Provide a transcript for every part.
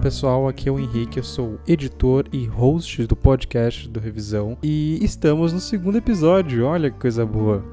pessoal, aqui é o Henrique, eu sou editor e host do podcast do Revisão e estamos no segundo episódio, olha que coisa boa.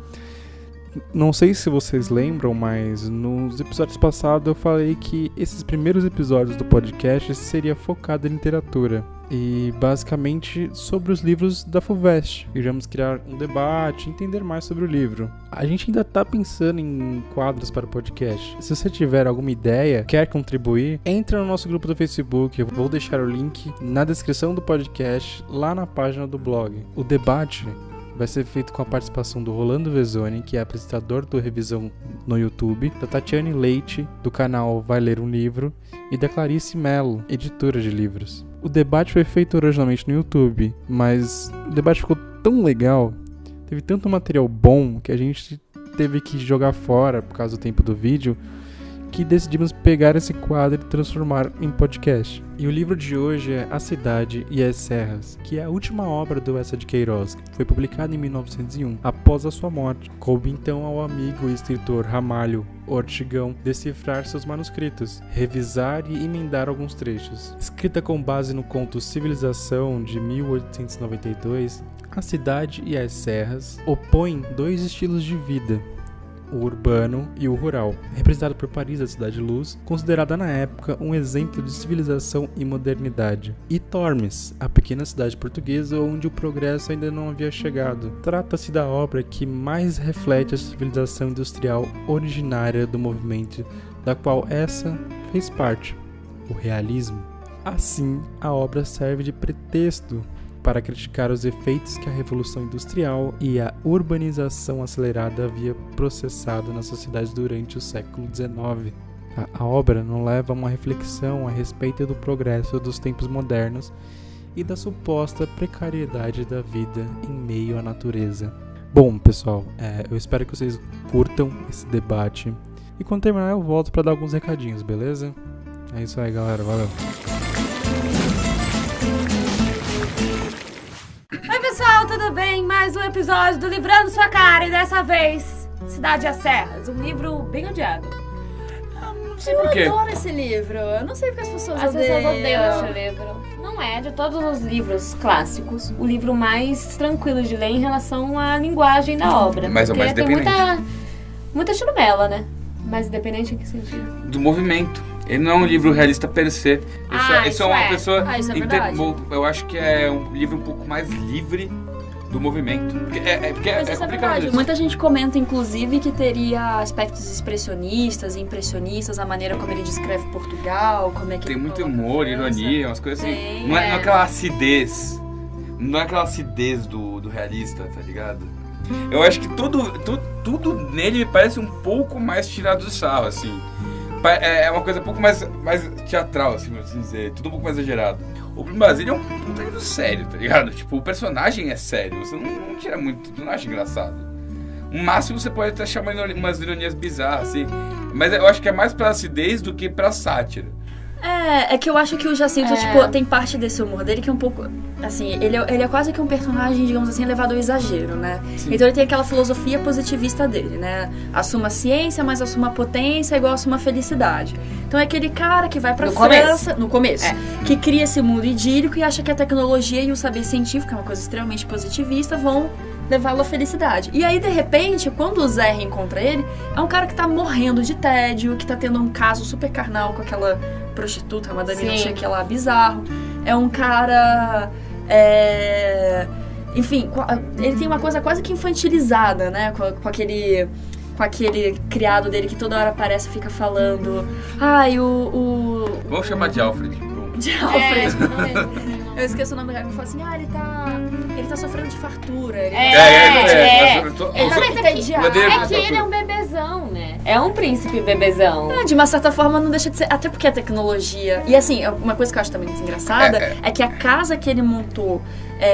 Não sei se vocês lembram, mas nos episódios passados eu falei que esses primeiros episódios do podcast seria focado em literatura e basicamente sobre os livros da FUVEST. Iremos criar um debate, entender mais sobre o livro. A gente ainda está pensando em quadros para o podcast. Se você tiver alguma ideia, quer contribuir, entre no nosso grupo do Facebook. Eu vou deixar o link na descrição do podcast, lá na página do blog. O debate vai ser feito com a participação do Rolando Vezzoni, que é apresentador do Revisão no YouTube, da Tatiane Leite, do canal Vai Ler um Livro, e da Clarice Mello, editora de livros. O debate foi feito originalmente no YouTube, mas o debate ficou tão legal, teve tanto material bom, que a gente teve que jogar fora por causa do tempo do vídeo, que decidimos pegar esse quadro e transformar em podcast. E o livro de hoje é A Cidade e as Serras, que é a última obra do Eça de Queiroz, que foi publicada em 1901, após a sua morte. Coube então ao amigo e escritor Ramalho Ortigão decifrar seus manuscritos, revisar e emendar alguns trechos. Escrita com base no conto Civilização, de 1892, A Cidade e as Serras opõem dois estilos de vida, o urbano e o rural, representado por Paris, a Cidade Luz, considerada na época um exemplo de civilização e modernidade, e Tormes, a pequena cidade portuguesa onde o progresso ainda não havia chegado. Trata-se da obra que mais reflete a civilização industrial originária do movimento da qual essa fez parte, o realismo. Assim, a obra serve de pretexto para criticar os efeitos que a Revolução Industrial e a urbanização acelerada havia processado nas sociedades durante o século XIX. A obra não leva a uma reflexão a respeito do progresso dos tempos modernos e da suposta precariedade da vida em meio à natureza. Bom, pessoal, eu espero que vocês curtam esse debate e quando terminar eu volto para dar alguns recadinhos, beleza? É isso aí, galera, valeu! Oi pessoal, tudo bem? Mais um episódio do Livrando Sua Cara e dessa vez Cidade e as Serras, um livro bem odiado. Não sei por quê. Eu adoro esse livro, eu não sei porque as pessoas odeiam. As pessoas odeiam esse livro. Não é, de todos os livros clássicos, o livro mais tranquilo de ler em relação à linguagem da obra. Mas é o mais independente. Tem muita churumela, né? Mais independente em que sentido? Do movimento. Ele não é um livro realista per se. Isso é uma pessoa. Isso é verdade. Eu acho que é um livro um pouco mais livre do movimento. Porque Mas isso é verdade. Muita gente comenta, inclusive, que teria aspectos expressionistas e impressionistas, a maneira como ele descreve Portugal, como é que tem ele muito humor, ironia, umas coisas assim. Tem, não é aquela acidez. Não é aquela acidez do realista, tá ligado? Eu acho que tudo nele me parece um pouco mais tirado do sarro, assim. É uma coisa um pouco mais teatral, assim, por assim dizer. Tudo um pouco mais exagerado. O Bruno Basílio é um livro sério, tá ligado? Tipo, o personagem é sério. Você não tira muito, não acha engraçado. No máximo você pode até chamar umas ironias bizarras, assim. Mas eu acho que é mais pra acidez do que pra sátira. É que eu acho que o Jacinto, tem parte desse humor dele que é um pouco, assim, ele é quase que um personagem, digamos assim, levado ao exagero, né? Sim. Então ele tem aquela filosofia positivista dele, né? Assuma a ciência, mas assuma a potência igual assuma a felicidade. Então é aquele cara que vai pra França, no começo, que cria esse mundo idílico e acha que a tecnologia e o saber científico, que é uma coisa extremamente positivista, vão levá-lo à felicidade. E aí, de repente, quando o Zé reencontra ele, é um cara que tá morrendo de tédio, que tá tendo um caso super carnal com aquela prostituta, a Madame não sei o que lá, bizarro. É um cara... Enfim, ele tem uma coisa quase que infantilizada, né? Com aquele criado dele que toda hora aparece e fica falando... Ai, Vamos chamar de Alfred. De Alfred. Eu esqueço o nome do cara que fala assim, ele tá sofrendo de fartura. Ele tá entediado. É que ele é um bebezão, né? É um príncipe bebezão. De uma certa forma não deixa de ser, até porque a tecnologia... E assim, uma coisa que eu acho também muito engraçada é que a casa que ele montou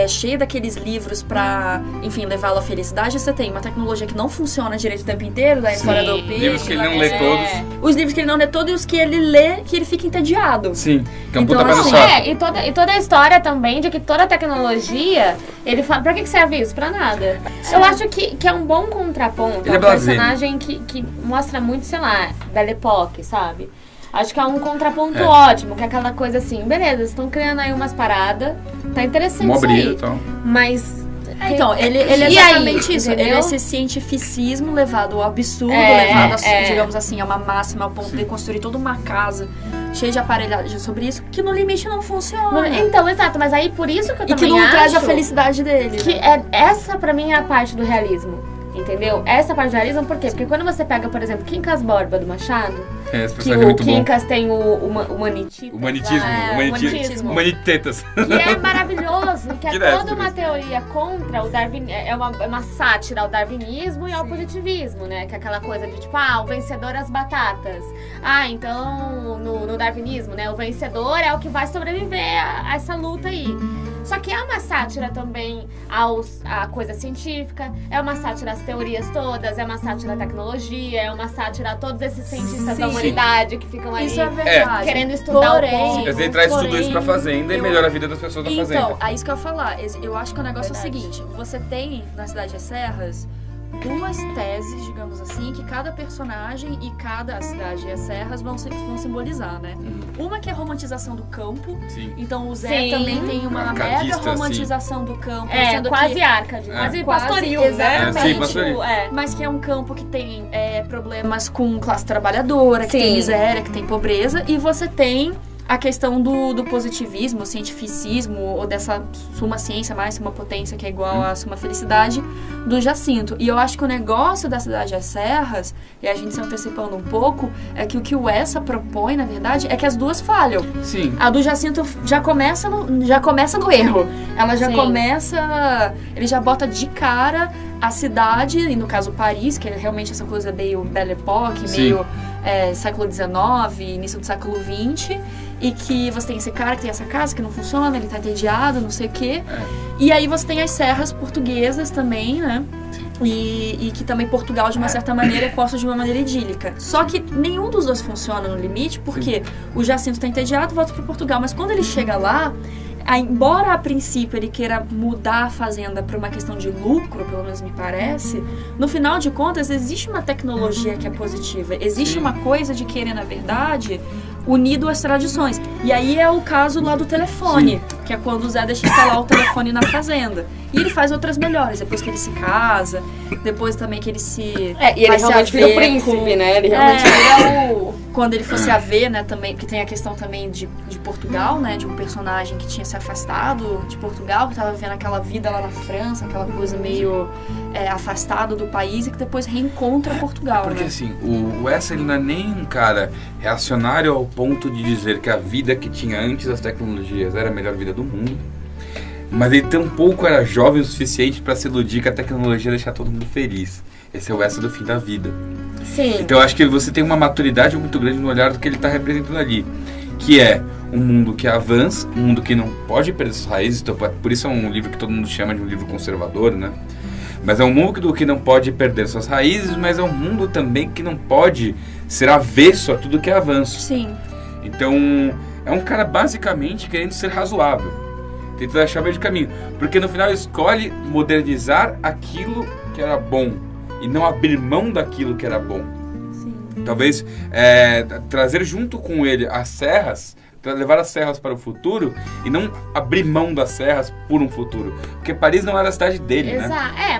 cheia daqueles livros pra, enfim, levá-lo à felicidade, você tem uma tecnologia que não funciona direito o tempo inteiro, da história do peixe. Livros que ele não lê todos. Os livros que ele não lê todos e os que ele lê, que ele fica entediado. Sim, que é um então, puta assim, e toda a história também de que toda a tecnologia, ele fala, pra que serve isso? Pra nada. Eu acho que é um bom contraponto. Ele é um personagem que mostra muito, sei lá, Belle Époque, sabe? Acho que é um contraponto ótimo, que é aquela coisa assim, beleza, vocês estão criando aí umas paradas, tá interessante isso aí. Então. Mas... Então, ele é exatamente isso. Entendeu? Ele é esse cientificismo levado ao absurdo, levado, digamos assim, a uma máxima, ao ponto de construir toda uma casa cheia de aparelhagem sobre isso, que no limite não funciona. Então, exato, mas aí por isso que eu também acho... E que não traz a felicidade dele. Que essa, pra mim, é a parte do realismo. Entendeu? Essa parte do realismo, por quê? Porque quando você pega, por exemplo, Quincas Borba, do Machado, que o Quincas tem o Humanitetas. Que é maravilhoso, que é toda uma teoria contra o darwinismo, é uma sátira ao darwinismo e ao positivismo, né? Que é aquela coisa de tipo, o vencedor as batatas. Então, no darwinismo, né? O vencedor é o que vai sobreviver a essa luta aí. Só que é uma sátira também à coisa científica, é uma sátira às teorias todas, é uma sátira à tecnologia, é uma sátira a todos esses cientistas da humanidade que ficam ali querendo estudar o ponto. Ele traz tudo isso pra fazenda e melhora a vida das pessoas da fazenda. Então, é isso que eu ia falar. Eu acho que o negócio é o seguinte, você tem na Cidade das Serras 2 teses, digamos assim, que cada personagem e cada cidade e as serras vão simbolizar, né? Uma que é a romantização do campo. Sim. Então o Zé também tem uma mega romantização do campo. Sendo quase Árcade, quase pastoril, exatamente. Sim, pastoril. Mas que é um campo que tem problemas com classe trabalhadora, que tem miséria, que tem pobreza. E você tem a questão do positivismo, cientificismo, ou dessa suma ciência mais suma potência, que é igual a suma felicidade, do Jacinto. E eu acho que o negócio da Cidade das Serras, e a gente se antecipando um pouco, é que o que o Essa propõe, na verdade, é que as duas falham. Sim. A do Jacinto já começa no erro. Ela já começa... Ele já bota de cara a cidade, e no caso Paris, que é realmente essa coisa meio Belle Époque, meio século XIX, início do século XX, e que você tem esse cara que tem essa casa que não funciona, ele tá entediado, não sei o quê. E aí você tem as serras portuguesas também, né? E que também Portugal, de uma certa maneira, é posto de uma maneira idílica. Só que nenhum dos dois funciona no limite, porque o Jacinto tá entediado, volta para Portugal. Mas quando ele chega lá, embora a princípio ele queira mudar a fazenda para uma questão de lucro, pelo menos me parece, no final de contas existe uma tecnologia que é positiva. Existe uma coisa de querer, na verdade, unido às tradições. E aí é o caso lá do telefone, que é quando o Zé deixa instalar o telefone na fazenda. E ele faz outras melhores, depois que ele se casa, depois também que ele se... e ele realmente vira o príncipe, né? Ele realmente vira quando ele fosse a ver, né, também, que tem a questão também de Portugal, né, de um personagem que tinha se afastado de Portugal, que estava vivendo aquela vida lá na França, aquela coisa meio afastado do país, e que depois reencontra Portugal, porque né? assim, o Essa, ele não é nem um cara reacionário ao ponto de dizer que a vida que tinha antes das tecnologias era a melhor vida do mundo, mas ele tampouco era jovem o suficiente para se iludir que a tecnologia ia deixar todo mundo feliz. Esse é o Essa do fim da vida. Sim. Então eu acho que você tem uma maturidade muito grande no olhar do que ele está representando ali, que é um mundo que avança, um mundo que não pode perder suas raízes. Então, por isso é um livro que todo mundo chama de um livro conservador, né? Mas é um mundo que não pode perder suas raízes, mas é um mundo também que não pode ser avesso a tudo que é avanço. Sim. Então é um cara basicamente querendo ser razoável, tentando achar o meio de caminho, porque no final ele escolhe modernizar aquilo que era bom e não abrir mão daquilo que era bom. Sim. Talvez trazer junto com ele as serras, levar as serras para o futuro e não abrir mão das serras por um futuro. Porque Paris não era a cidade dele, né?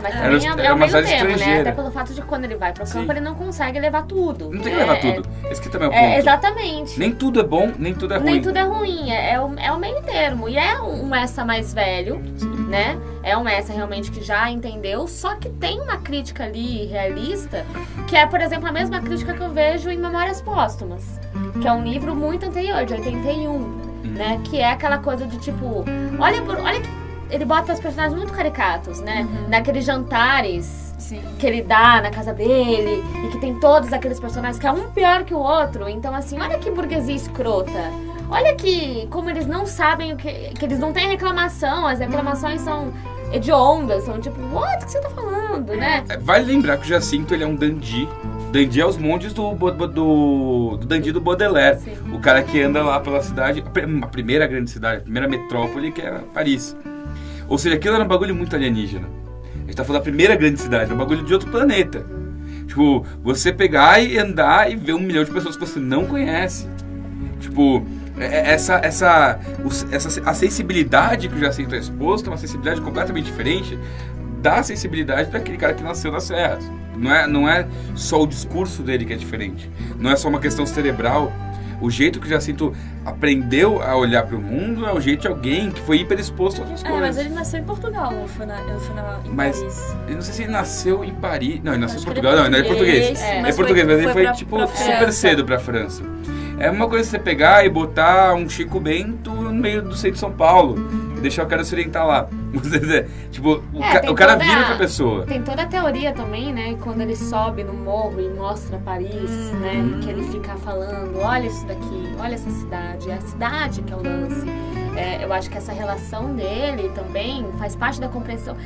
Mas também é o uma meio cidade termo, né? estrangeira. Até pelo fato de que quando ele vai pro campo, ele não consegue levar tudo. Não tem que levar tudo. Esse aqui também é o ponto. Exatamente. Nem tudo é bom, nem tudo é ruim. Nem tudo é ruim. É o meio termo. E é um Essa mais velho, né? É um Essa realmente que já entendeu. Só que tem uma crítica ali realista, que é, por exemplo, a mesma crítica que eu vejo em Memórias Póstumas, que é um livro muito anterior, de 81, né? Que é aquela coisa de tipo, olha que ele bota os personagens muito caricatos, né? Naqueles jantares que ele dá na casa dele, e que tem todos aqueles personagens que é um pior que o outro. Então, assim, olha que burguesia escrota. Olha que como eles não sabem que eles não têm reclamação, as reclamações são hediondas, são tipo, what que você tá falando, né? Vale lembrar que o Jacinto, ele é um dandy. Dandy é os montes do dandy do Baudelaire. Sim. O cara que anda lá pela cidade, a primeira grande cidade, a primeira metrópole, que é Paris. Ou seja, aquilo era um bagulho muito alienígena. A gente tá falando da primeira grande cidade, é um bagulho de outro planeta. Tipo, você pegar e andar e ver 1 milhão de pessoas que você não conhece. Tipo, a sensibilidade que o Jacinto é exposto é uma sensibilidade completamente diferente da sensibilidade daquele cara que nasceu nas serras. Não é só o discurso dele que é diferente. Não é só uma questão cerebral. O jeito que o Jacinto aprendeu a olhar para o mundo é o jeito de alguém que foi hiperexposto a outras coisas. Mas ele nasceu em Portugal, não foi em Paris. Eu não sei se ele nasceu em Paris. Não, ele nasceu em Portugal. Não, ele é português. É português, mas ele foi tipo super cedo para a França. É uma coisa você pegar e botar um Chico Bento no meio do centro de São Paulo e deixar o cara se orientar lá. Tipo, o cara vira outra pessoa. Tem toda a teoria também, né? Quando ele sobe no morro e mostra Paris, né? Que ele fica falando, olha isso daqui, olha essa cidade. É a cidade que é o lance. Eu acho que essa relação dele também faz parte da compreensão.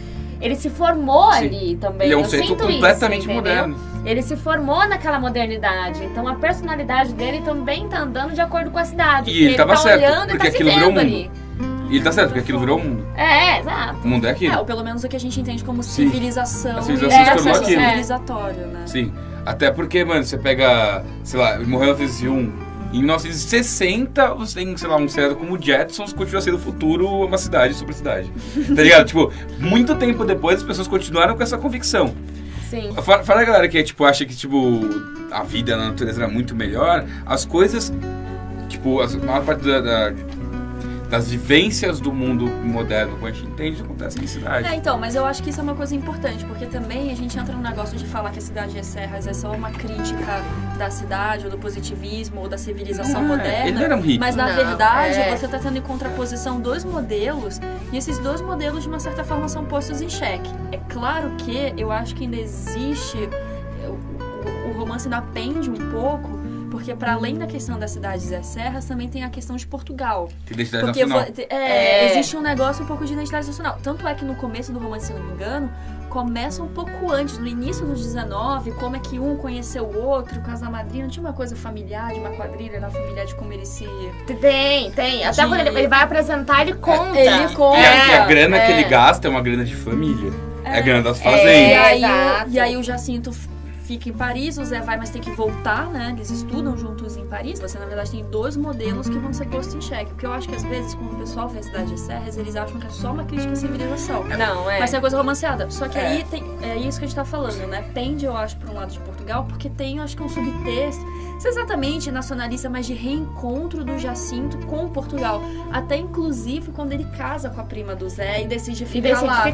Ele se formou ali também. Ele é um centro completamente moderno. Ele se formou naquela modernidade. Então a personalidade dele também tá andando de acordo com a cidade. E ele tava certo, olhando porque e tá aquilo se virou o vendo mundo. Ali. E ele tá certo, porque aquilo virou o mundo. Exato. O mundo é aquilo. Ou pelo menos o que a gente entende como civilização. A civilização se tornou aquilo. Civilizatório, né? Sim. Até porque, mano, você pega, sei lá, morreu em 1901. Em 1960, você tem, sei lá, um seriado como Jetsons, continua sendo o futuro uma cidade, super cidade. Tá ligado? Tipo, muito tempo depois as pessoas continuaram com essa convicção. Sim. Fala a galera que, tipo, acha que, tipo, a vida na natureza era muito melhor. As coisas, tipo, a maior parte das vivências do mundo moderno, como a gente entende, acontece em cidade. Então, mas eu acho que isso é uma coisa importante, porque também a gente entra no negócio de falar que a cidade é serras é só uma crítica da cidade, ou do positivismo, ou da civilização moderna. Ele não era um hippie. Mas, na verdade, você está tendo em contraposição dois modelos, e esses dois modelos, de uma certa forma, são postos em xeque. É claro que eu acho que ainda existe... O romance ainda pende um pouco, porque para além da questão das cidades e das serras, também tem a questão de Portugal. Identidade nacional. Existe um negócio um pouco de identidade nacional. Tanto é que no começo do romance, se não me engano, começa um pouco antes, no início dos 19, como é que um conheceu o outro, o caso da madrinha, não tinha uma coisa familiar, de uma quadrilha na família, de como ele se... Tem. Até quando ele vai apresentar, ele conta. Ele conta. E a grana que ele gasta é uma grana de família. É a grana das fazendas. E aí o Jacinto fica em Paris, o Zé vai, mas tem que voltar, né? Eles estudam juntos em Paris. Você, na verdade, tem dois modelos que vão ser postos em xeque. Porque eu acho que, às vezes, quando o pessoal vê a Cidade de Serras, eles acham que é só uma crítica à civilização. Não, Mas é coisa romanceada. Só que aí é isso que a gente tá falando, né? Pende, eu acho, pra um lado de Portugal, porque tem, eu acho que um subtexto, isso é exatamente nacionalista, mas de reencontro do Jacinto com Portugal. Até, inclusive, quando ele casa com a prima do Zé e decide ficar lá.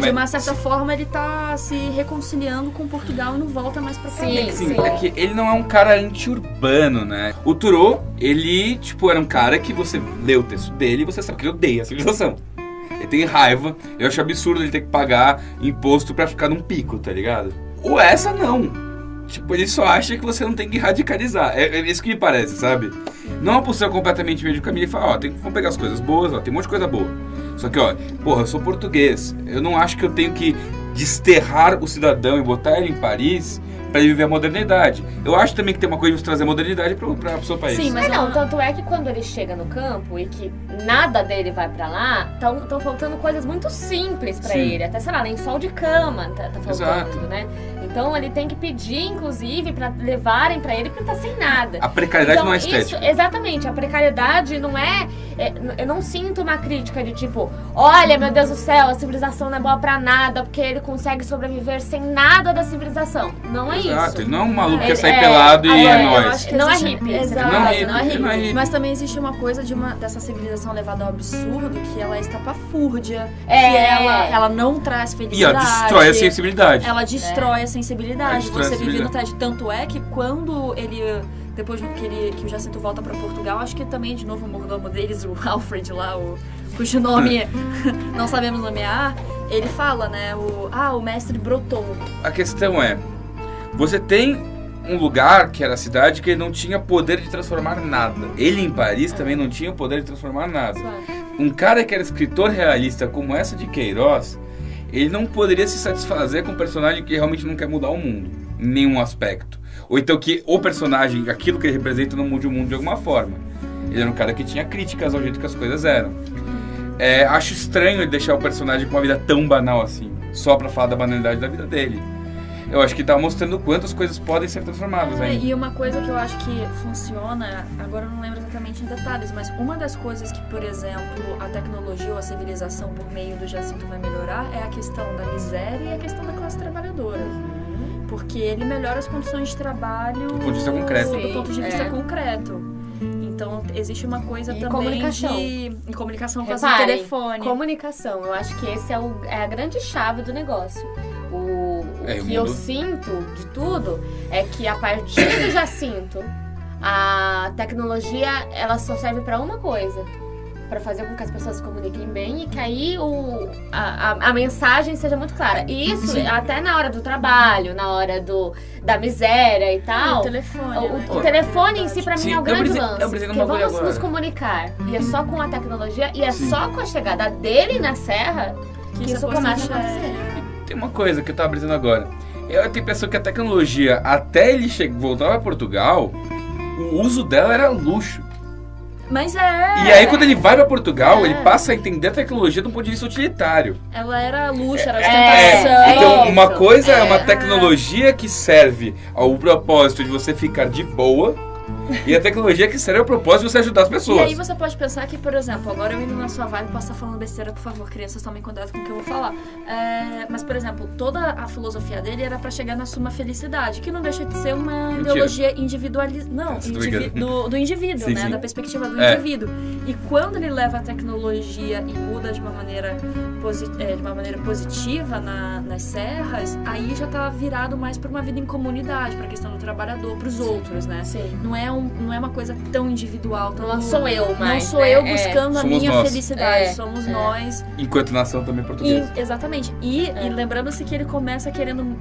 De uma certa forma, ele tá se reconciliando com Portugal e não volta mais pra cá. Sim. É que ele não é um cara anti-urbano, né? O Thoreau, ele, tipo, era um cara que você lê o texto dele e você sabe que ele odeia a civilização. Ele tem raiva, eu acho absurdo ele ter que pagar imposto pra ficar num pico, tá ligado? Ou essa não. Tipo, ele só acha que você não tem que radicalizar. É isso que me parece, sabe? Não é uma postura completamente meio de caminho. Ele fala, vamos pegar as coisas boas, tem um monte de coisa boa. Só que, eu sou português. Eu não acho que eu tenho que desterrar o cidadão e botar ele em Paris pra ele viver a modernidade. Eu acho também que tem uma coisa de trazer a modernidade pro seu país. Sim, mas tanto é que quando ele chega no campo e que nada dele vai pra lá, estão faltando coisas muito simples pra ele. Até, sei lá, lençol de cama tá faltando, exato, né? Então ele tem que pedir, inclusive, pra levarem pra ele, porque ele tá sem nada. A precariedade não é estética. Exatamente, a precariedade não é... Eu não sinto uma crítica de tipo, olha, meu Deus do céu, a civilização não é boa pra nada, porque ele consegue sobreviver sem nada da civilização. Não é exato, isso. ele não é um maluco que sai pelado e é nóis. Não é hippie. Exato, não é hippie. Mas também existe uma coisa dessa civilização levada ao absurdo, que ela é estapafúrdia, que ela não traz felicidade. E ela destrói a sensibilidade. Ela destrói a sensibilidade. Você vive no TED. Tanto é que quando ele... Depois que o Jacinto volta pra Portugal, acho que também, de novo, o mordomo deles, o Alfred lá, cujo nome não sabemos nomear, ele fala, né, o mestre brotou. A questão é, você tem um lugar, que era a cidade, que ele não tinha poder de transformar nada. Ele, em Paris, também não tinha poder de transformar nada. Um cara que era escritor realista como essa de Queiroz, ele não poderia se satisfazer com um personagem que realmente não quer mudar o mundo, em nenhum aspecto. Ou então que o personagem, aquilo que ele representa, não mude o mundo de alguma forma. Ele era um cara que tinha críticas ao jeito que as coisas eram. Acho estranho ele deixar o personagem com uma vida tão banal assim, só pra falar da banalidade da vida dele. eu acho que tá mostrando quantas coisas podem ser transformadas ainda. E uma coisa que eu acho que funciona, agora eu não lembro exatamente em detalhes, mas uma das coisas que, por exemplo, a tecnologia ou a civilização por meio do Jacinto vai melhorar é a questão da miséria e a questão da classe trabalhadora. Porque ele melhora as condições de trabalho do ponto de vista concreto. Do ponto de vista concreto. Então, existe uma coisa também comunicação. de comunicação com o telefone. Comunicação, eu acho que esse é a grande chave do negócio. O que eu sinto de tudo é que a partir do Jacinto, a tecnologia ela só serve para uma coisa, para fazer com que as pessoas se comuniquem bem e que aí a mensagem seja muito clara. E isso até na hora do trabalho, na hora da miséria e tal. O telefone. O telefone em si, pra mim, é o grande lance. Porque vamos nos comunicar. E é só com a tecnologia, e é só com a chegada dele na serra que isso começa a acontecer. Tem uma coisa que eu tava brisando agora. Eu tenho a impressão que a tecnologia, até ele voltar pra Portugal, o uso dela era luxo. Mas E aí, quando ele vai pra Portugal, ele passa a entender a tecnologia do ponto de vista utilitário. Ela era luxo, era ostentação. Então, uma coisa é uma tecnologia que serve ao propósito de você ficar de boa, e a tecnologia que serve ao propósito de você ajudar as pessoas. E aí você pode pensar que, por exemplo, agora eu indo na sua vibe, posso estar falando besteira, por favor, crianças, tomem cuidado com o que eu vou falar. Mas, por exemplo, toda a filosofia dele era pra chegar na suma felicidade, que não deixa de ser uma ideologia individualizada. Não, do indivíduo, sim, né? sim. Da perspectiva do indivíduo. E quando ele leva a tecnologia e muda de uma maneira positiva nas serras, aí já tá virado mais pra uma vida em comunidade, pra questão do trabalhador, pros outros, né? Sim. Não é uma coisa tão individual, não sou eu mais. Não sou eu buscando a minha nós. felicidade, somos nós. Enquanto nação também portuguesa. Exatamente. E lembrando-se que ele começa querendo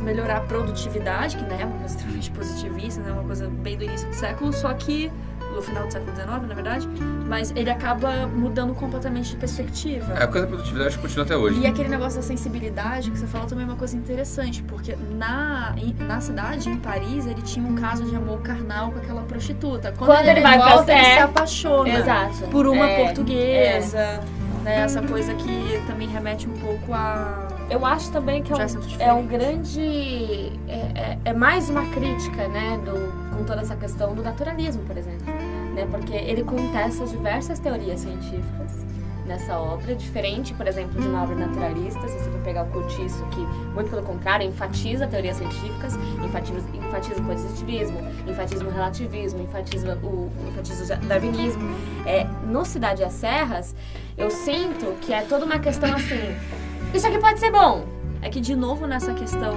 melhorar a produtividade, que é uma coisa extremamente positivista, né? Uma coisa bem do início do século, só que do final do século XIX, na verdade, mas ele acaba mudando completamente de perspectiva. A coisa da produtividade continua até hoje. E aquele negócio da sensibilidade que você falou também é uma coisa interessante, porque na cidade, em Paris, ele tinha um caso de amor carnal com aquela prostituta. Quando ele vai volta, ele se apaixona por uma portuguesa, né? Essa coisa que também remete um pouco a... Eu acho também que é um grande... É mais uma crítica, né, com toda essa questão do naturalismo, por exemplo. Né, porque ele contesta diversas teorias científicas nessa obra, diferente, por exemplo, de uma obra naturalista, se você for pegar o Curtiço, que, muito pelo contrário, enfatiza teorias científicas, enfatiza o positivismo, enfatiza o relativismo, enfatiza o darwinismo. No Cidade às Serras, eu sinto que é toda uma questão assim... Isso aqui pode ser bom. É que, de novo, nessa questão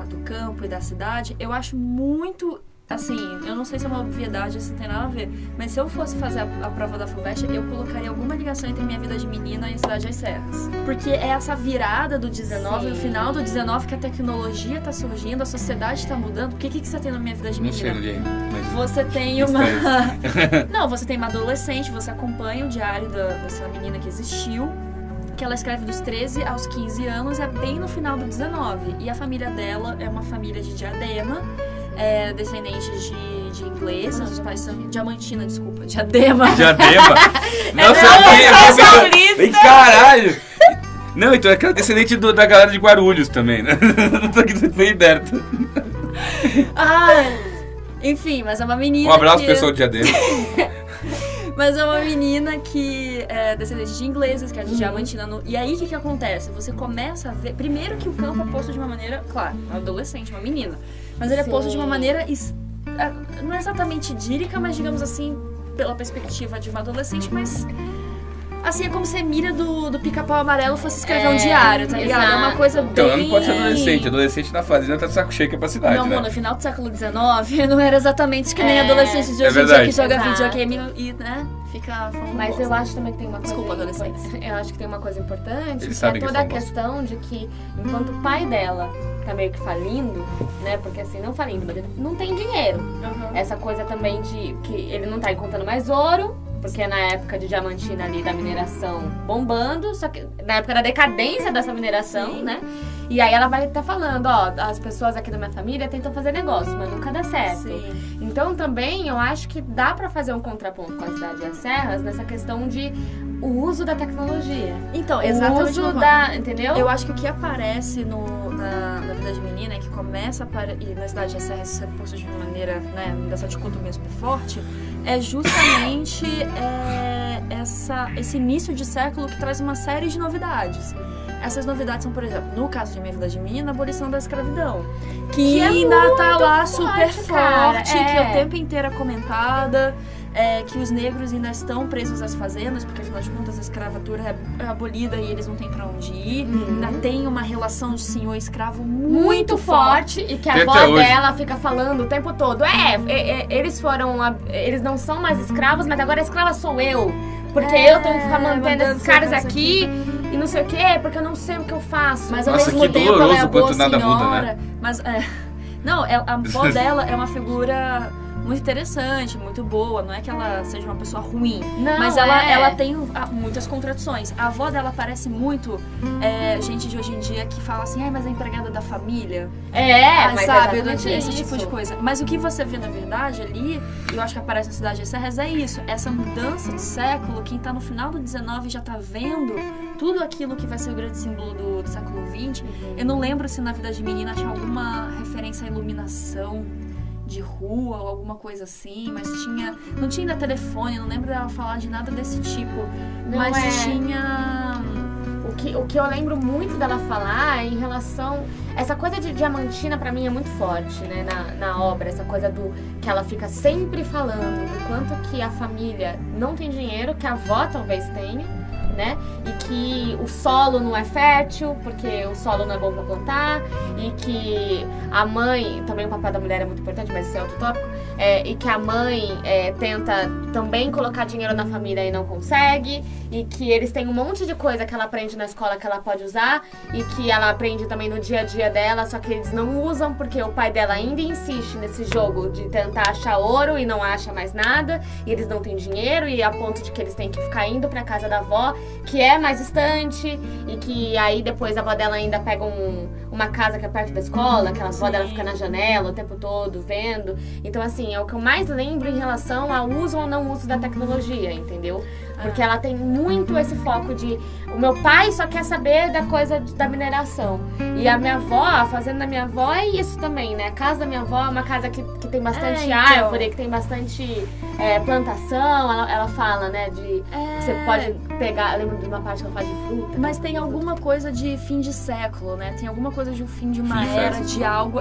do campo e da cidade, eu acho muito, assim, eu não sei se é uma obviedade, isso não tem nada a ver, mas se eu fosse fazer a prova da FUVEST, eu colocaria alguma ligação entre minha vida de menina e a Cidade às Serras. Porque é essa virada do 19, no final do 19, que a tecnologia tá surgindo, a sociedade tá mudando. O que você tem na minha vida de menina? Não sei, mas... Você tem Não, você tem uma adolescente, você acompanha o diário dessa menina que existiu, que ela escreve dos 13 aos 15 anos, é bem no final do 19. E a família dela é uma família de Diadema, descendente de ingleses, os pais são... Diamantina, desculpa, Diadema. Nossa, eu pensei, caralho! Não, então é aquela descendente da galera de Guarulhos também, né? Tô aqui bem aberto. Enfim, mas é uma menina. Um abraço, pessoal de Diadema. Mas é uma menina que é descendente de ingleses, que é de Diamantina. E aí, o que acontece? Você começa a ver... Primeiro que o campo é posto de uma maneira... Claro, uma adolescente, uma menina. Mas ele é posto de uma maneira... Não é exatamente idílica, mas, digamos assim, pela perspectiva de uma adolescente, mas... Assim, é como se a Emília do Pica-Pau Amarelo fosse escrever um diário, tá ligado? Exato. É uma coisa bem... Então, ela não pode ser adolescente. Adolescente na fazenda tá de saco cheio que é pra cidade, Não, né? no final do século XIX, não era exatamente isso que nem adolescente de hoje em dia que joga videogame e, né, fica falando Mas bosta. eu acho também que tem uma coisa... Desculpa, adolescente. Eu acho que tem uma coisa importante, Eles que é sabem que toda a são bosta. questão de que, enquanto o pai dela tá meio que falindo, né, porque assim, não falindo, mas ele não tem dinheiro. Essa coisa também de que ele não tá encontrando mais ouro, porque é na época de Diamantina ali, da mineração bombando, só que na época da decadência dessa mineração, né? E aí ela vai estar falando, as pessoas aqui da minha família tentam fazer negócio, mas nunca dá certo. Sim. Então também eu acho que dá pra fazer um contraponto com a Cidade das Serras nessa questão de o uso da tecnologia. Então, exatamente. O uso da... Entendeu? Eu acho que o que aparece na Vida de Menina, que começa e na Cidade das Serras se posto de uma maneira, né, dessa dicotomia super forte, é justamente esse início de século que traz uma série de novidades. Essas novidades são, por exemplo, no caso de Minha Vida de Menina, a abolição da escravidão. Que ainda tá lá super forte, que o tempo inteiro é comentada, que os negros ainda estão presos às fazendas, porque afinal de contas a escravatura é abolida e eles não têm pra onde ir. Ainda tem uma relação de senhor e escravo muito forte. E que a avó dela fica falando o tempo todo, eles não são mais escravos, mas agora a escrava sou eu. Porque eu tenho que ficar mantendo esses caras aqui e não sei o quê, porque eu não sei o que eu faço. Mas ao mesmo tempo ela é a boa senhora. Muda, né? Mas não, a avó dela é uma figura muito interessante, muito boa. Não é que ela seja uma pessoa ruim, não, mas ela tem muitas contradições. A avó dela parece muito gente de hoje em dia que fala assim, mas é empregada da família. Mas sabe, esse tipo de coisa. Mas o que você vê na verdade ali, eu acho que aparece na Cidade das Serras, é isso. Essa mudança de século, quem tá no final do 19 já tá vendo tudo aquilo que vai ser o grande símbolo do século 20. Eu não lembro se na Vida de Menina tinha alguma referência à iluminação de rua ou alguma coisa assim, mas não tinha ainda telefone, não lembro dela falar de nada desse tipo, mas tinha... O que eu lembro muito dela falar é em relação... Essa coisa de Diamantina pra mim é muito forte, né, na obra, essa coisa que ela fica sempre falando do quanto que a família não tem dinheiro, que a avó talvez tenha, né? E que o solo não é fértil, porque o solo não é bom pra plantar, e que a mãe, também o papel da mulher é muito importante, mas isso é outro tópico, e que a mãe tenta também colocar dinheiro na família e não consegue, e que eles têm um monte de coisa que ela aprende na escola que ela pode usar, e que ela aprende também no dia a dia dela, só que eles não usam, porque o pai dela ainda insiste nesse jogo de tentar achar ouro e não acha mais nada, e eles não têm dinheiro, e a ponto de que eles têm que ficar indo pra casa da avó, que é mais distante, e que aí depois a avó dela ainda pega uma casa que é perto da escola, que a avó dela fica na janela o tempo todo, vendo. Então, assim, é o que eu mais lembro em relação ao uso ou não uso da tecnologia, entendeu? Porque ela tem muito esse foco de... O meu pai só quer saber da coisa da mineração. E a minha avó, a fazenda da minha avó é isso também, né? A casa da minha avó é uma casa que tem bastante árvore, que tem bastante plantação. Ela fala, né? Você pode pegar... Eu lembro de uma parte que ela fala de fruta. Mas tem alguma coisa de fim de século, né? Tem alguma coisa de um fim de uma era, de algo...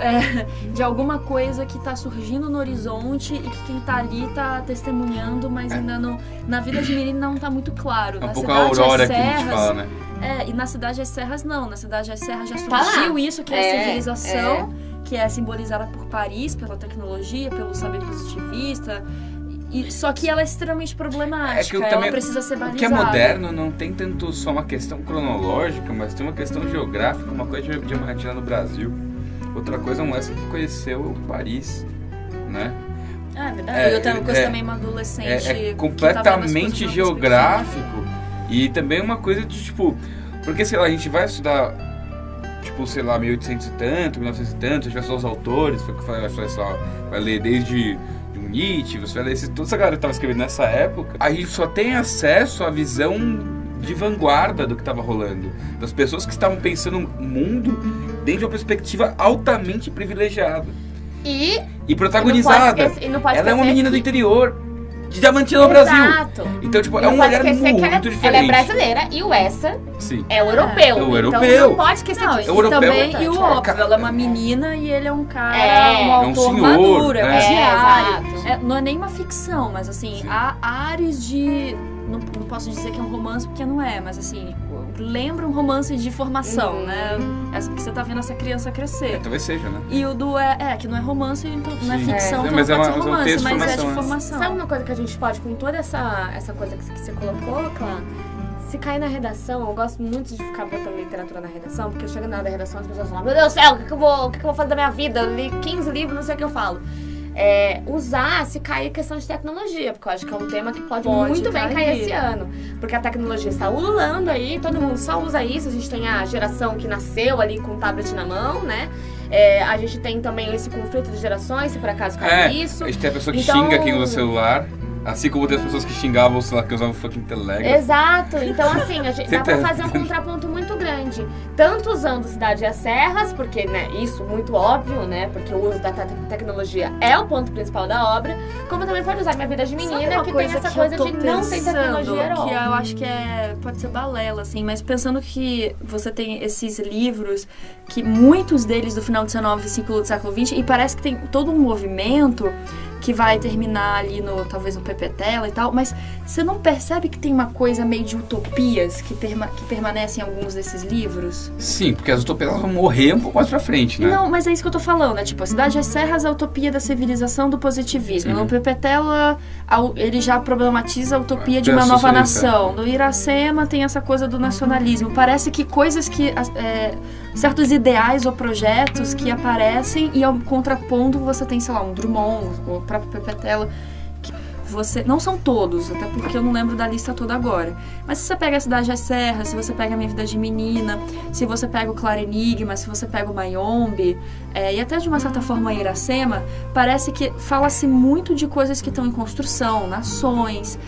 de alguma coisa que tá surgindo no horizonte e que quem tá ali tá testemunhando, mas ainda não... Na Vida de Menina não tá muito claro. É um pouco a aurora que a gente fala, né? E na Cidade das Serras não. Na Cidade das Serras já surgiu isso, que é a civilização, que é simbolizada por Paris, pela tecnologia, pelo saber positivista. Só que ela é extremamente problemática, ela precisa ser balizada. O que é moderno não tem tanto só uma questão cronológica, mas tem uma questão geográfica, uma coisa de Diamantina no Brasil. Outra coisa é uma essa que conheceu Paris, né? É verdade. E outra coisa também, uma adolescente. É completamente geográfico. E também uma coisa de, tipo... Porque, sei lá, a gente vai estudar, tipo, sei lá, 1800 e tanto, 1900 e tanto, a gente vai estudar os autores, vai ler desde Nietzsche, você vai ler toda essa galera que estava escrevendo nessa época. A gente só tem acesso à visão de vanguarda do que estava rolando. Das pessoas que estavam pensando o mundo dentro de uma perspectiva altamente privilegiada. E protagonizada. Ela é uma menina do interior de Diamantina no Brasil. Então, tipo, é um olhar muito diferente. Ela é brasileira e o Essa é o europeu. Então não pode esquecer disso. E também, e o óbvio, ela é uma menina e ele é um cara, um autor maduro, é um diário. Não é nem uma ficção, mas assim, há áreas de... Não posso dizer que é um romance porque não é, mas assim, lembra um romance de formação, né? Porque você tá vendo essa criança crescer. Talvez seja, né? E o do que não é romance, então não é ficção, então mas não pode ser romance, um mas é de formação. Sabe uma coisa que a gente pode, com toda essa coisa que você colocou, Clá? Se cair na redação, eu gosto muito de ficar botando literatura na redação, porque chega na hora da redação as pessoas falam, meu Deus do céu, o que eu vou fazer da minha vida? Eu li 15 livros, não sei o que eu falo. Usar se cair questão de tecnologia, porque eu acho que é um tema que pode muito bem cair esse ano. Porque a tecnologia está ululando aí, todo mundo só usa isso, a gente tem a geração que nasceu ali com o tablet na mão, né? A gente tem também esse conflito de gerações, se por acaso cai isso. A gente tem a pessoa que xinga quem usa celular. Assim como tem as pessoas que xingavam, sei lá, que usavam fucking telegraph. Exato, então assim, dá pra fazer um contraponto muito grande. Tanto usando Cidade e as Serras, porque, né, isso muito óbvio, né, porque o uso da tecnologia é o ponto principal da obra, como também pode usar Minha Vida de Menina, que tem essa coisa de não ter tecnologia herói. Que eu acho que pode ser balela, assim, mas pensando que você tem esses livros, que muitos deles do final do XIX e ciclo do século XX, e parece que tem todo um movimento que vai terminar ali talvez no Pepetela e tal, mas você não percebe que tem uma coisa meio de utopias que permanecem em alguns desses livros? Sim, porque as utopias vão morrer um pouco mais pra frente, né? Não, mas é isso que eu tô falando, né? Tipo, a Cidade das Serras é a utopia da civilização do positivismo. No Pepetela, ele já problematiza a utopia de uma nova nação. No Iracema tem essa coisa do nacionalismo. Parece que coisas que... certos ideais ou projetos que aparecem e ao contrapondo você tem, sei lá, um Drummond, o próprio Pepetela, que não são todos, até porque eu não lembro da lista toda agora, mas se você pega a Cidade das Serras, se você pega a Minha Vida de Menina, se você pega o Claro Enigma, se você pega o Mayombe, e até de uma certa forma a Iracema, parece que fala-se muito de coisas que estão em construção, nações,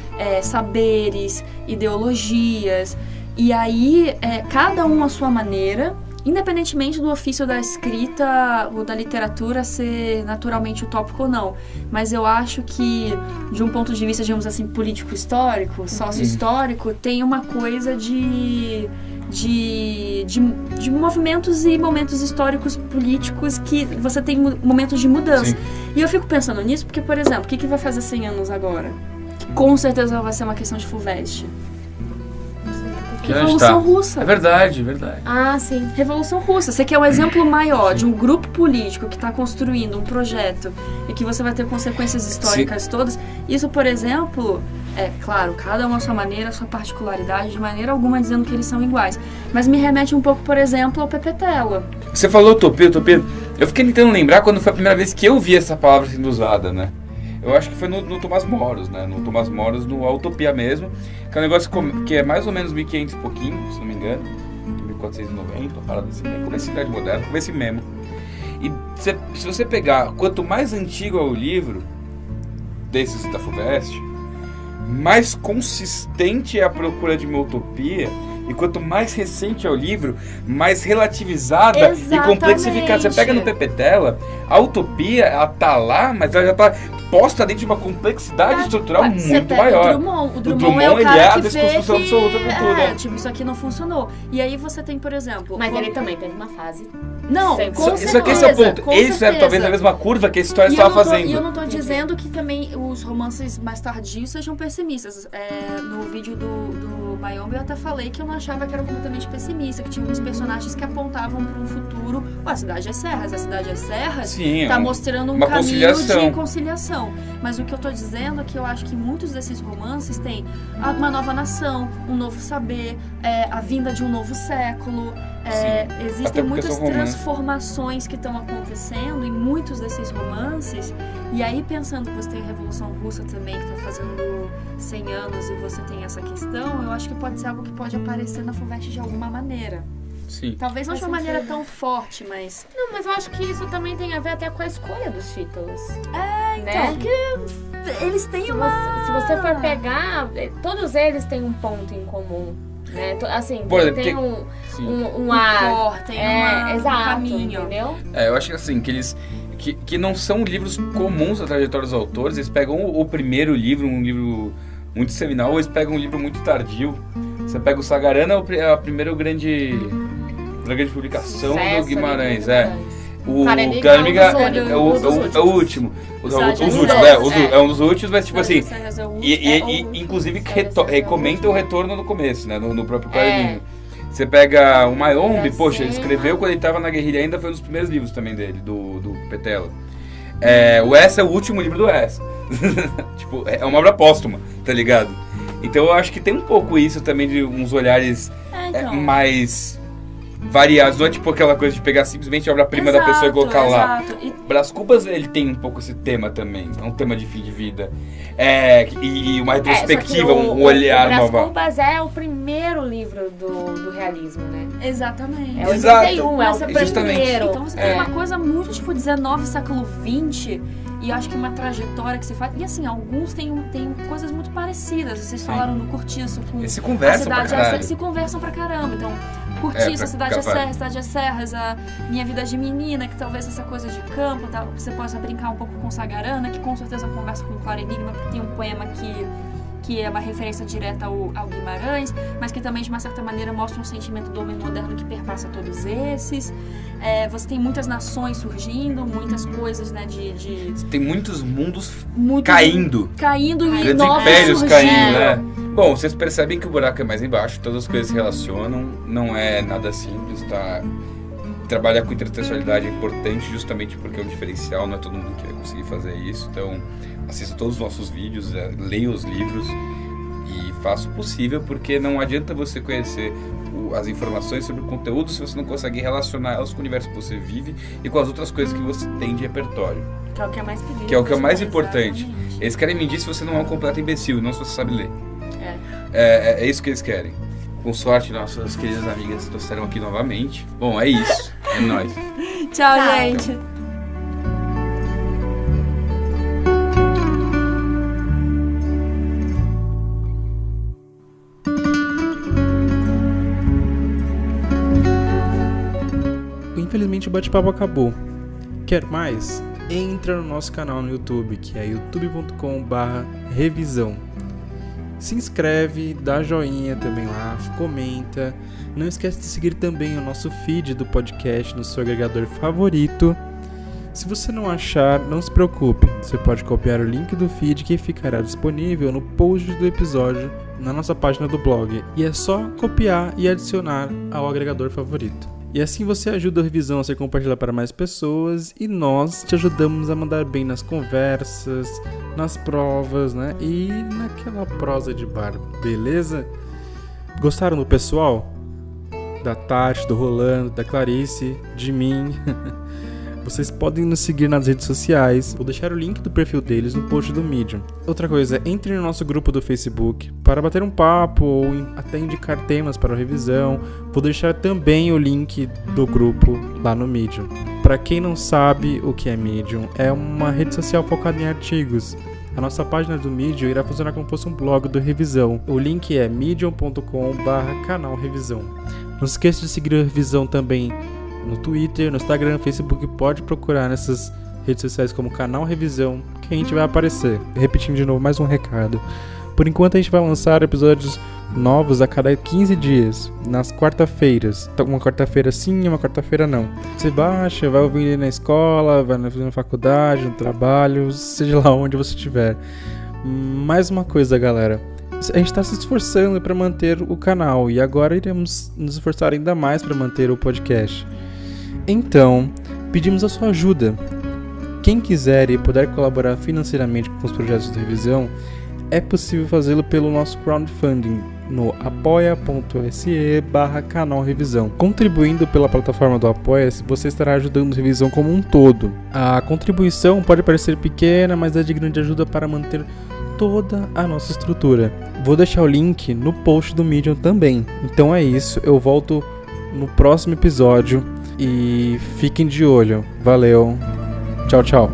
saberes, ideologias, e aí cada um à sua maneira, independentemente do ofício da escrita ou da literatura ser naturalmente utópico ou não. Mas eu acho que, de um ponto de vista, digamos assim, político-histórico, sócio-histórico, tem uma coisa de movimentos e momentos históricos políticos que você tem momentos de mudança. Sim. E eu fico pensando nisso porque, por exemplo, o que vai fazer 100 anos agora? Que com certeza vai ser uma questão de FUVEST. Revolução Russa. É verdade. Ah, sim. Revolução Russa. Você quer um exemplo maior de um grupo político que está construindo um projeto e que você vai ter consequências históricas todas. Isso, por exemplo, claro, cada um à sua maneira, a sua particularidade, de maneira alguma dizendo que eles são iguais. Mas me remete um pouco, por exemplo, ao Pepetela. Você falou utopia. Eu fiquei tentando lembrar quando foi a primeira vez que eu vi essa palavra sendo usada, né? Eu acho que foi no Tomás Moros, né? No Tomás Moros, no A Utopia mesmo, que é um negócio que é mais ou menos 1500 e pouquinho, se não me engano, 1490, parada assim, começo da Idade Moderna, começo mesmo. E se você pegar, quanto mais antigo é o livro, desses da FUVEST, mais consistente é a procura de uma utopia, e quanto mais recente é o livro, mais relativizada e complexificada. Você pega no Pepetela, a utopia, ela tá lá, mas ela já tá posta dentro de uma complexidade estrutural muito maior. O Drummond é o cara ele é a que desconstrução absoluta de tudo. Tipo, isso aqui não funcionou. E aí você tem, por exemplo... Mas ele também teve uma fase... Não, com certeza. Isso aqui é o ponto. Eles fizeram talvez a mesma curva que a história estava fazendo. E eu não tô dizendo que também os romances mais tardios sejam pessimistas. No vídeo do Mayombe eu até falei que eu não achava que era completamente pessimista, que tinha alguns personagens que apontavam para um futuro. A Cidade das Serras. A Cidade das Serras tá mostrando um caminho de conciliação. Mas o que eu tô dizendo é que eu acho que muitos desses romances têm uma nova nação, um novo saber, a vinda de um novo século. Existem muitas transformações que estão acontecendo em muitos desses romances. E aí, pensando que você tem a Revolução Russa também, que está fazendo 100 anos, e você tem essa questão, eu acho que pode ser algo que pode aparecer na FUVEST de alguma maneira. Sim. Talvez não de uma maneira tão forte, mas... Não, mas eu acho que isso também tem a ver até com a escolha dos títulos. Então, né? porque eles têm se você for pegar, todos eles têm um ponto em comum. Né? Assim, tem um ar, tem um caminho, entendeu? Eu acho que assim, que não são livros comuns da trajetória dos autores. Eles pegam o primeiro livro, um livro muito seminal, ou eles pegam um livro muito tardio. Você pega o Sagarana, é a primeira grande publicação do Guimarães. O Enigma é o último. É um dos últimos, mas tipo assim. Inclusive comenta o retorno no começo, né? No próprio Enigma. Você pega o Mayombe, poxa, ele escreveu quando ele tava na guerrilha ainda, foi um dos primeiros livros também dele, do Petela. O Essa é o último livro do Essa. Tipo, é uma obra póstuma, tá ligado? Então eu acho que tem um pouco isso também de uns olhares mais variados. Não é tipo aquela coisa de pegar simplesmente a obra-prima da pessoa e colocar lá. Brás Cubas, ele tem um pouco esse tema também. É um tema de fim de vida. E uma retrospectiva, um olhar novo. Brás Cubas é o primeiro livro do realismo, né? Exatamente. É o 81, é o justamente. primeiro. Então você tem uma coisa muito, tipo, 19, século 20, e acho que uma trajetória que se faz. E assim, alguns têm coisas muito parecidas. Vocês falaram no Cortiço com eles se conversam a cidade pra caralho. Se conversam pra caramba. Então, Cortiço, a Cidade das Serras, a Minha Vida de Menina, que talvez essa coisa de campo, tá, você possa brincar um pouco com Sagarana, que com certeza conversa com o Claro Enigma, porque tem um poema que é uma referência direta ao Guimarães, mas que também, de uma certa maneira, mostra um sentimento do homem moderno que perpassa todos esses. Você tem muitas nações surgindo, muitas coisas, né, Tem muitos mundos caindo. E grandes impérios caindo, né? Bom, vocês percebem que o buraco é mais embaixo, todas as coisas se relacionam, não é nada simples, tá? Trabalhar com intertextualidade é importante justamente porque é um diferencial, não é todo mundo que vai conseguir fazer isso. Então, assista todos os nossos vídeos, leia os livros e faça o possível, porque não adianta você conhecer as informações sobre o conteúdo se você não consegue relacionar elas com o universo que você vive e com as outras coisas que você tem de repertório. Que é o que é mais perigoso. Que é o que é mais importante. Eles querem medir se você não é um completo imbecil, não se você sabe ler. É isso que eles querem. Com sorte, nossas queridas amigas trouxeram aqui novamente. Bom, é isso. É nóis. Tchau, gente. Infelizmente o bate-papo acabou. Quer mais? Entra no nosso canal no YouTube, que é youtube.com/revisão. Se inscreve, dá joinha também lá, comenta. Não esquece de seguir também o nosso feed do podcast no seu agregador favorito. Se você não achar, não se preocupe. Você pode copiar o link do feed que ficará disponível no post do episódio na nossa página do blog. E é só copiar e adicionar ao agregador favorito. E assim você ajuda a revisão a ser compartilhada para mais pessoas e nós te ajudamos a mandar bem nas conversas, nas provas, né? E naquela prosa de bar, beleza? Gostaram do pessoal? Da Tati, do Rolando, da Clarice, de mim? Vocês podem nos seguir nas redes sociais. Vou deixar o link do perfil deles no post do Medium. Outra coisa, entre no nosso grupo do Facebook para bater um papo ou até indicar temas para a revisão. Vou deixar também o link do grupo lá no Medium. Para quem não sabe o que é Medium, é uma rede social focada em artigos. A nossa página do Medium irá funcionar como se fosse um blog do Revisão. O link é medium.com/canal Revisão. Não se esqueça de seguir a Revisão também no Twitter, no Instagram, no Facebook. Pode procurar nessas redes sociais como Canal Revisão, que a gente vai aparecer. Repetindo de novo, mais um recado. Por enquanto a gente vai lançar episódios novos a cada 15 dias, nas quarta-feiras. Então, uma quarta-feira sim, uma quarta-feira não. Você baixa, vai ouvindo na escola, vai na faculdade, no trabalho, seja lá onde você estiver. Mais uma coisa, galera. A gente está se esforçando para manter o canal e agora iremos nos esforçar ainda mais para manter o podcast. Então, pedimos a sua ajuda. Quem quiser e puder colaborar financeiramente com os projetos de revisão, é possível fazê-lo pelo nosso crowdfunding no apoia.se/canal Revisão. Contribuindo pela plataforma do Apoia-se, você estará ajudando a revisão como um todo. A contribuição pode parecer pequena, mas é de grande ajuda para manter toda a nossa estrutura. Vou deixar o link no post do Medium também. Então é isso, eu volto no próximo episódio e fiquem de olho. Valeu, tchau, tchau.